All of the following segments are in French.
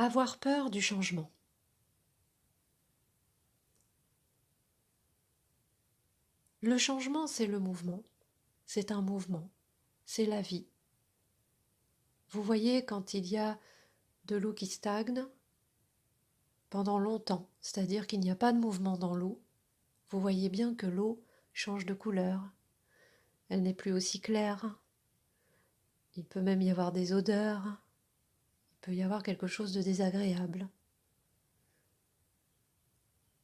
Avoir peur du changement. Le changement, c'est le mouvement. C'est un mouvement. C'est la vie. Vous voyez, quand il y a de l'eau qui stagne pendant longtemps, c'est-à-dire qu'il n'y a pas de mouvement dans l'eau, vous voyez bien que l'eau change de couleur. Elle n'est plus aussi claire. Il peut même y avoir des odeurs. Il peut y avoir quelque chose de désagréable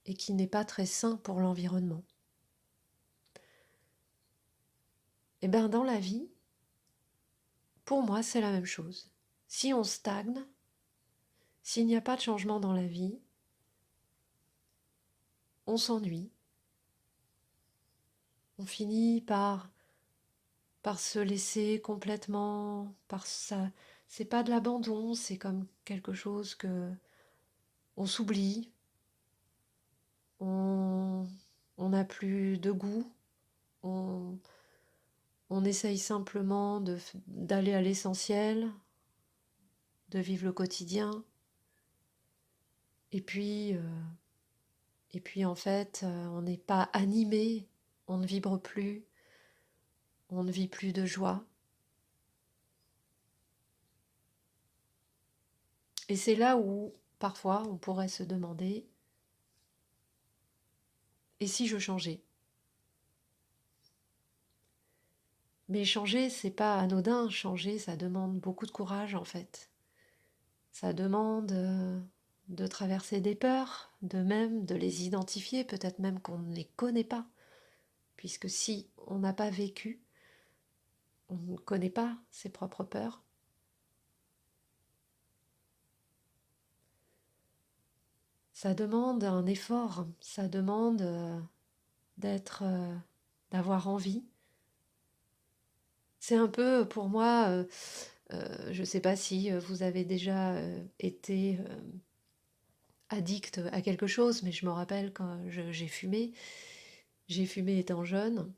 et qui n'est pas très sain pour l'environnement. Et bien dans la vie, pour moi, c'est la même chose. Si on stagne, s'il n'y a pas de changement dans la vie, on s'ennuie. On finit par se laisser complètement, par ça. C'est pas de l'abandon, c'est comme quelque chose que on s'oublie, on on n'a plus de goût, on, on essaye simplement d'aller à l'essentiel, de vivre le quotidien, et puis, euh, et puis en fait, on n'est pas animé, on ne vibre plus, on ne vit plus de joie. Et c'est là où, parfois, on pourrait se demander, et si je changeais? Mais changer, c'est pas anodin. Changer, ça demande beaucoup de courage, en fait. Ça demande de traverser des peurs, de les identifier, peut-être même qu'on ne les connaît pas. Puisque si on n'a pas vécu, on ne connaît pas ses propres peurs. Ça demande un effort, ça demande d'être, d'avoir envie. C'est un peu pour moi, je ne sais pas si vous avez déjà été addict à quelque chose, mais je me rappelle quand j'ai fumé étant jeune,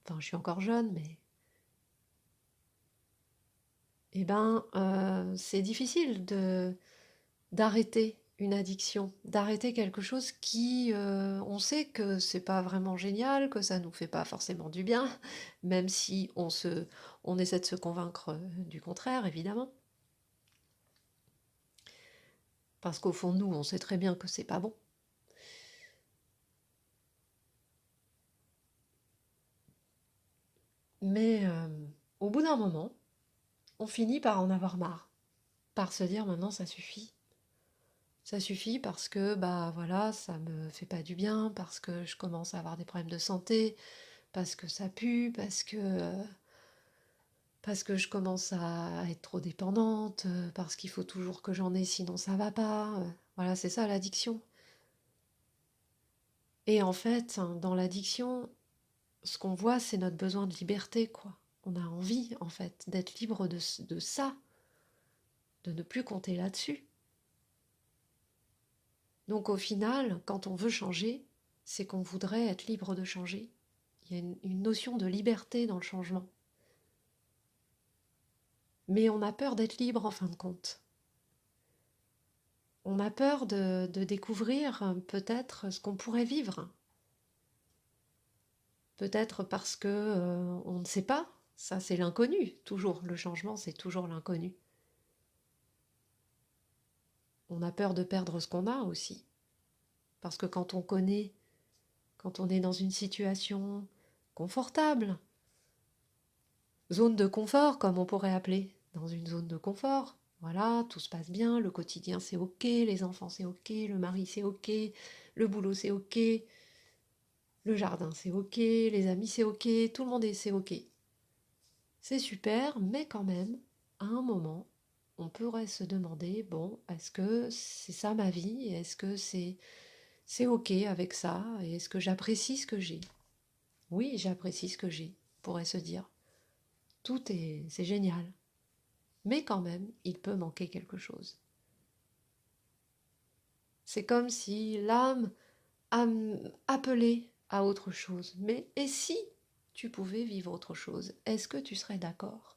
enfin je suis encore jeune, mais eh ben c'est difficile de d'arrêter une addiction, d'arrêter quelque chose qui, on sait que c'est pas vraiment génial, que ça nous fait pas forcément du bien, même si on essaie de se convaincre du contraire, évidemment, parce qu'au fond de nous, on sait très bien que c'est pas bon. Mais au bout d'un moment, on finit par en avoir marre, par se dire maintenant ça suffit. Ça suffit parce que bah voilà, ça me fait pas du bien, parce que je commence à avoir des problèmes de santé, parce que ça pue, parce que je commence à être trop dépendante, parce qu'il faut toujours que j'en ai sinon ça va pas. Voilà, c'est ça l'addiction. Et en fait, hein, dans l'addiction, ce qu'on voit, c'est notre besoin de liberté, quoi. On a envie, en fait, d'être libre de ça, de ne plus compter là-dessus. Donc au final, quand on veut changer, c'est qu'on voudrait être libre de changer. Il y a une notion de liberté dans le changement. Mais on a peur d'être libre en fin de compte. On a peur de découvrir peut-être ce qu'on pourrait vivre. Peut-être parce que on ne sait pas. Ça, c'est l'inconnu. Toujours, le changement, c'est toujours l'inconnu. On a peur de perdre ce qu'on a aussi. Parce que quand on connaît, quand on est dans une situation confortable, zone de confort, comme on pourrait appeler, dans une zone de confort. Voilà, tout se passe bien, le quotidien c'est ok, les enfants c'est ok, le mari c'est ok, le boulot c'est ok, le jardin c'est ok, les amis c'est ok, tout le monde c'est ok. C'est super, mais quand même, à un moment, on pourrait se demander, bon, est-ce que c'est ça ma vie? Est-ce que c'est ok avec ça? Et est-ce que j'apprécie ce que j'ai? Oui, j'apprécie ce que j'ai, pourrait se dire. C'est génial. Mais quand même, il peut manquer quelque chose. C'est comme si l'âme appelait à autre chose. Mais et si tu pouvais vivre autre chose? Est-ce que tu serais d'accord?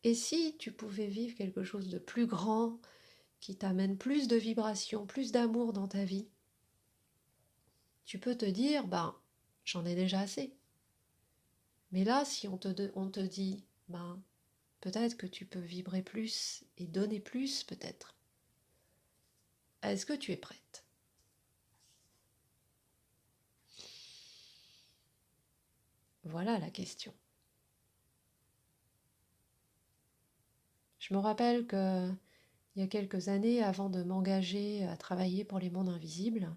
Et si tu pouvais vivre quelque chose de plus grand qui t'amène plus de vibrations, plus d'amour dans ta vie, tu peux te dire, ben, j'en ai déjà assez. Mais là, si on te dit, ben, peut-être que tu peux vibrer plus et donner plus, peut-être. Est-ce que tu es prête? Voilà la question. Je me rappelle que il y a quelques années, avant de m'engager à travailler pour les mondes invisibles,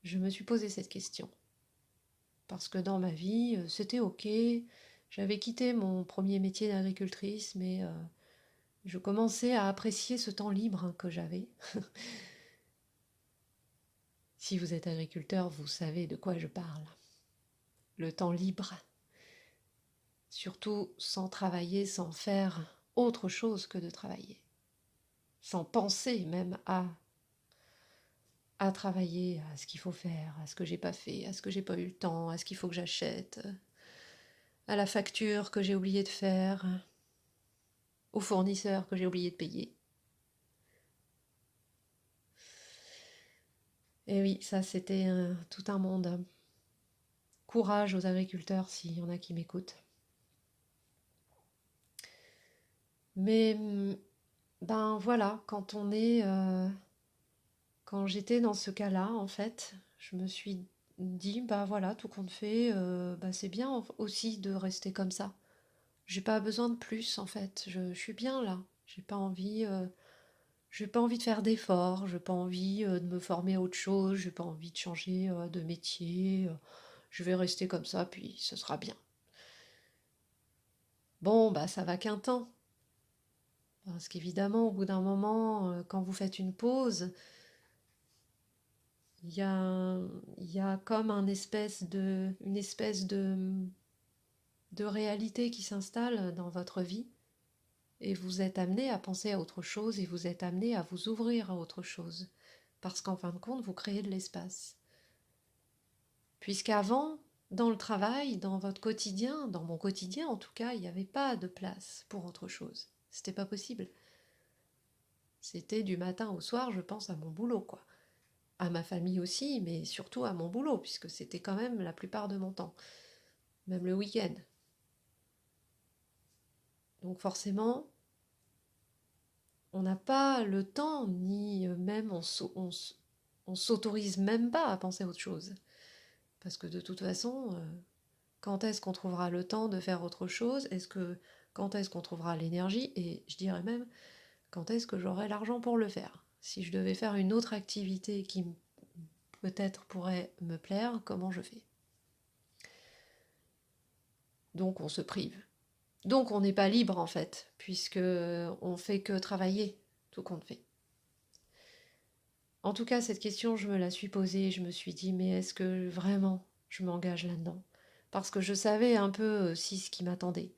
je me suis posé cette question. Parce que dans ma vie, c'était ok. J'avais quitté mon premier métier d'agricultrice, mais je commençais à apprécier ce temps libre que j'avais. Si vous êtes agriculteur, vous savez de quoi je parle. Le temps libre. Surtout sans travailler, sans faire autre chose que de travailler. Sans penser même à travailler, à ce qu'il faut faire, à ce que j'ai pas fait, à ce que j'ai pas eu le temps, à ce qu'il faut que j'achète, à la facture que j'ai oublié de faire, au fournisseur que j'ai oublié de payer. Et oui, ça c'était tout un monde. Courage aux agriculteurs s'il y en a qui m'écoutent. Mais ben voilà, quand j'étais dans ce cas-là, en fait, je me suis dit, bah voilà, tout compte fait, bah c'est bien aussi de rester comme ça. J'ai pas besoin de plus, en fait. Je suis bien là. J'ai pas envie de faire d'efforts. J'ai pas envie de me former à autre chose. J'ai pas envie de changer de métier. Je vais rester comme ça, puis ce sera bien. Bon, bah ça va qu'un temps. Parce qu'évidemment, au bout d'un moment, quand vous faites une pause, il y a, il y a comme une espèce de réalité qui s'installe dans votre vie. Et vous êtes amené à penser à autre chose et vous êtes amené à vous ouvrir à autre chose. Parce qu'en fin de compte, vous créez de l'espace. Puisqu'avant, dans le travail, dans votre quotidien, dans mon quotidien en tout cas, il n'y avait pas de place pour autre chose. C'était pas possible. C'était du matin au soir, je pense à mon boulot, quoi. À ma famille aussi, mais surtout à mon boulot, puisque c'était quand même la plupart de mon temps, même le week-end. Donc forcément, on n'a pas le temps, ni même on s'autorise même pas à penser à autre chose. Parce que de toute façon, quand est-ce qu'on trouvera le temps de faire autre chose? Quand est-ce qu'on trouvera l'énergie? Et je dirais même, quand est-ce que j'aurai l'argent pour le faire? Si je devais faire une autre activité qui peut-être pourrait me plaire, comment je fais? Donc on se prive. Donc on n'est pas libre en fait, puisque on fait que travailler, tout compte fait. En tout cas, cette question, je me la suis posée, je me suis dit, mais est-ce que vraiment je m'engage là-dedans? Parce que je savais un peu aussi ce qui m'attendait,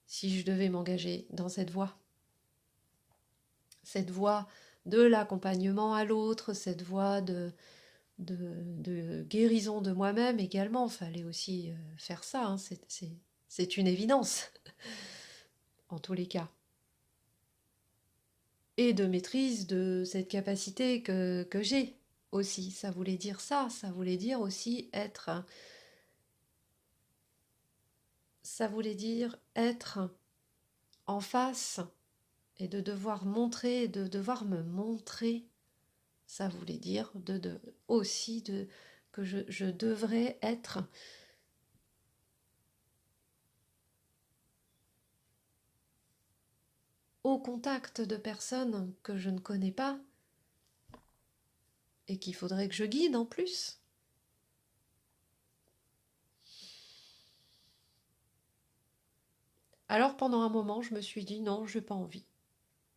si je devais m'engager dans cette voie de l'accompagnement à l'autre, cette voie de guérison de moi-même également. Il fallait aussi faire ça, hein, c'est une évidence, en tous les cas. Et de maîtrise de cette capacité que j'ai aussi. Ça voulait dire ça voulait dire aussi ça voulait dire être en face et de devoir montrer, de devoir me montrer. Ça voulait dire aussi que je devrais être au contact de personnes que je ne connais pas et qu'il faudrait que je guide en plus. Alors pendant un moment, je me suis dit non, j'ai pas envie.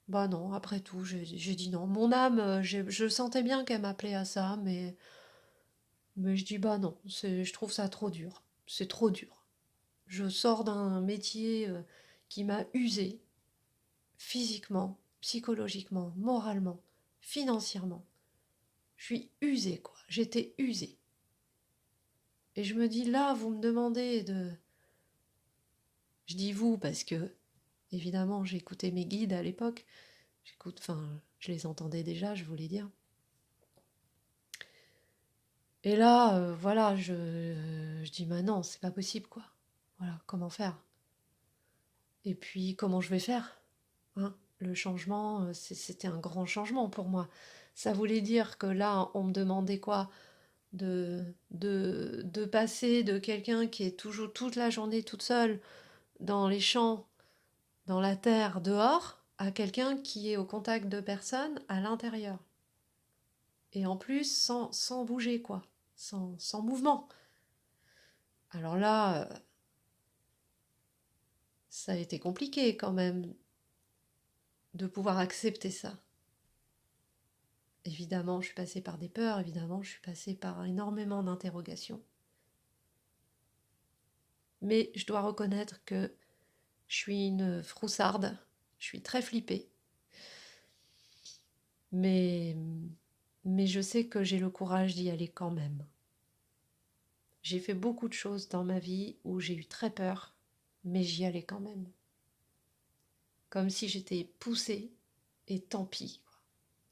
Bah non, après tout, j'ai dit non. Mon âme, je sentais bien qu'elle m'appelait à ça, mais je dis bah non, je trouve ça trop dur. C'est trop dur. Je sors d'un métier qui m'a usée physiquement, psychologiquement, moralement, financièrement. Je suis usée, quoi. J'étais usée. Et je me dis là, vous me demandez de... Je dis vous parce que, évidemment, j'ai écouté mes guides à l'époque. J'écoute, enfin, je les entendais déjà, je voulais dire. Et là, voilà, je dis, bah non, c'est pas possible, quoi. Voilà, comment faire? Et puis, comment je vais faire? Hein? Le changement, c'était un grand changement pour moi. Ça voulait dire que là, on me demandait quoi? De passer de quelqu'un qui est toujours toute la journée toute seule dans les champs, dans la terre, dehors, à quelqu'un qui est au contact de personnes à l'intérieur. Et en plus, sans bouger, quoi. Sans mouvement. Alors là, ça a été compliqué quand même de pouvoir accepter ça. Évidemment, je suis passée par des peurs, évidemment, je suis passée par énormément d'interrogations. Mais je dois reconnaître que je suis une froussarde, je suis très flippée. Mais, mais je sais que j'ai le courage d'y aller quand même. J'ai fait beaucoup de choses dans ma vie où j'ai eu très peur, mais j'y allais quand même. Comme si j'étais poussée, et tant pis, quoi.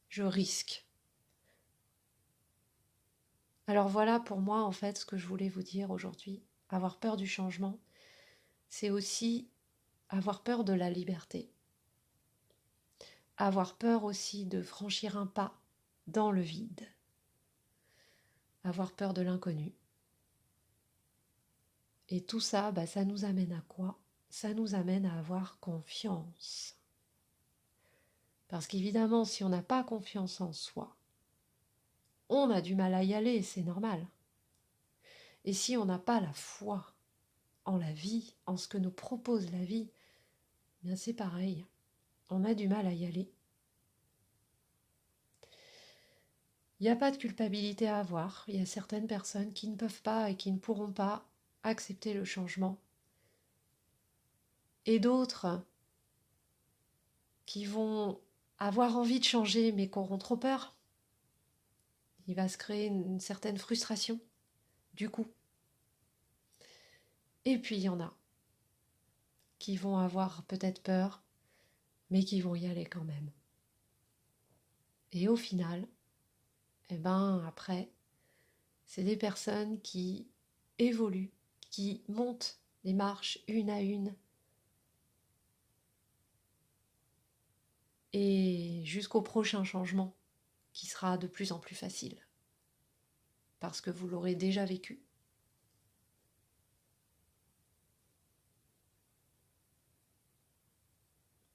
Je risque. Alors voilà pour moi en fait ce que je voulais vous dire aujourd'hui. Avoir peur du changement, c'est aussi avoir peur de la liberté. Avoir peur aussi de franchir un pas dans le vide. Avoir peur de l'inconnu. Et tout ça, bah, ça nous amène à quoi? Ça nous amène à avoir confiance. Parce qu'évidemment, si on n'a pas confiance en soi, on a du mal à y aller, c'est normal. Et si on n'a pas la foi en la vie, en ce que nous propose la vie, bien c'est pareil, on a du mal à y aller. Il n'y a pas de culpabilité à avoir. Il y a certaines personnes qui ne peuvent pas et qui ne pourront pas accepter le changement. Et d'autres qui vont avoir envie de changer mais qui auront trop peur. Il va se créer une certaine frustration, du coup. Et puis il y en a qui vont avoir peut-être peur, mais qui vont y aller quand même. Et au final, eh ben après, c'est des personnes qui évoluent, qui montent les marches une à une, et jusqu'au prochain changement, qui sera de plus en plus facile, parce que vous l'aurez déjà vécu.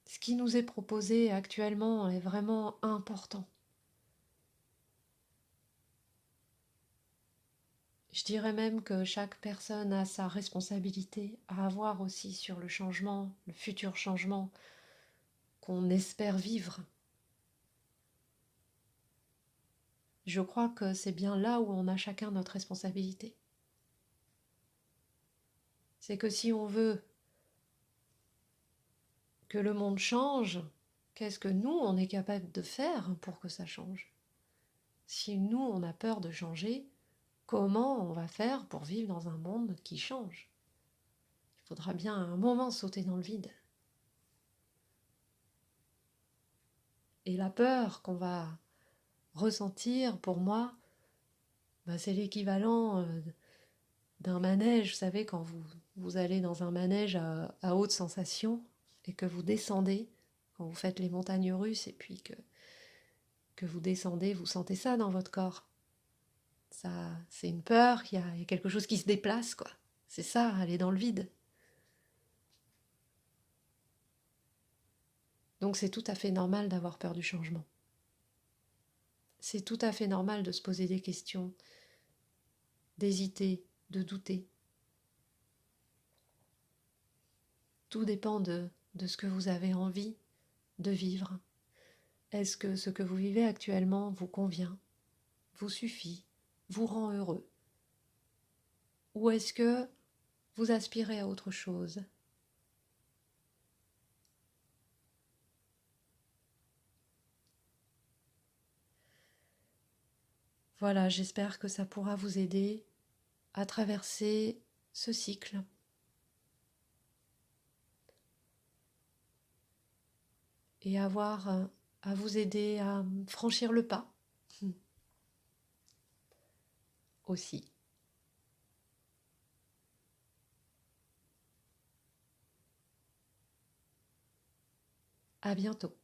Ce qui nous est proposé actuellement est vraiment important. Je dirais même que chaque personne a sa responsabilité à avoir aussi sur le changement, le futur changement qu'on espère vivre. Je crois que c'est bien là où on a chacun notre responsabilité. C'est que si on veut que le monde change, qu'est-ce que nous, on est capable de faire pour que ça change? Si nous, on a peur de changer, comment on va faire pour vivre dans un monde qui change? Il faudra bien à un moment sauter dans le vide. Et la peur qu'on va ressentir, pour moi, bah, c'est l'équivalent d'un manège. Vous savez, quand vous allez dans un manège à haute sensation et que vous descendez, quand vous faites les montagnes russes et puis que vous descendez, vous sentez ça dans votre corps. Ça, c'est une peur, il y a quelque chose qui se déplace, quoi. C'est ça, aller dans le vide. Donc c'est tout à fait normal d'avoir peur du changement. C'est tout à fait normal de se poser des questions, d'hésiter, de douter. Tout dépend de ce que vous avez envie de vivre. Est-ce que ce que vous vivez actuellement vous convient, vous suffit, vous rend heureux? Ou est-ce que vous aspirez à autre chose? Voilà, j'espère que ça pourra vous aider à traverser ce cycle. Et avoir à vous aider à franchir le pas aussi. À bientôt.